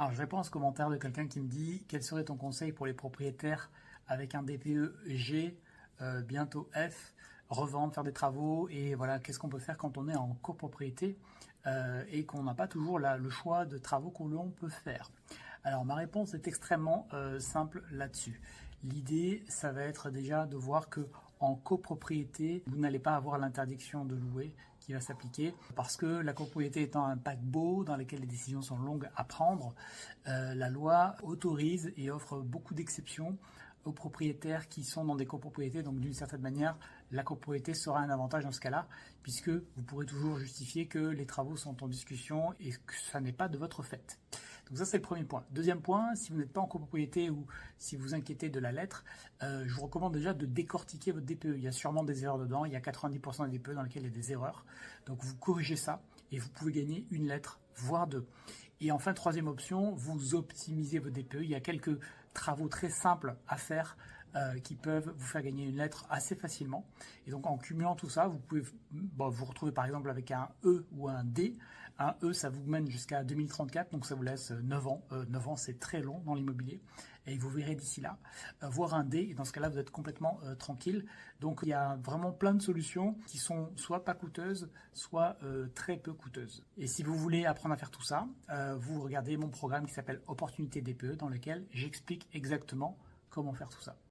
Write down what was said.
Alors, je réponds à ce commentaire de quelqu'un qui me dit quel serait ton conseil pour les propriétaires avec un DPE G, bientôt F, revendre, faire des travaux et voilà, qu'est-ce qu'on peut faire quand on est en copropriété et qu'on n'a pas toujours le choix de travaux que l'on peut faire. Alors, ma réponse est extrêmement simple là-dessus. L'idée, ça va être déjà de voir que en copropriété, vous n'allez pas avoir l'interdiction de louer qui va s'appliquer parce que la copropriété étant un paquebot dans lequel les décisions sont longues à prendre, la loi autorise et offre beaucoup d'exceptions aux propriétaires qui sont dans des copropriétés. Donc d'une certaine manière, la copropriété sera un avantage dans ce cas-là, puisque vous pourrez toujours justifier que les travaux sont en discussion et que ça n'est pas de votre fait. Donc ça, c'est le premier point. Deuxième point, si vous n'êtes pas en copropriété ou si vous inquiétez de la lettre, je vous recommande déjà de décortiquer votre DPE. Il y a sûrement des erreurs dedans, il y a 90% des DPE dans lesquels il y a des erreurs. Donc vous corrigez ça et vous pouvez gagner une lettre, voire deux. Et enfin, troisième option, vous optimisez votre DPE. Il y a quelques travaux très simples à faire qui peuvent vous faire gagner une lettre assez facilement. Et donc en cumulant tout ça, vous pouvez vous retrouver par exemple avec un E ou un D. Un E, ça vous mène jusqu'à 2034, donc ça vous laisse 9 ans. 9 ans, c'est très long dans l'immobilier. Et vous verrez d'ici là. Voir un D, et dans ce cas-là, vous êtes complètement tranquille. Donc il y a vraiment plein de solutions qui sont soit pas coûteuses, soit très peu coûteuses. Et si vous voulez apprendre à faire tout ça, vous regardez mon programme qui s'appelle Opportunité DPE, dans lequel j'explique exactement comment faire tout ça.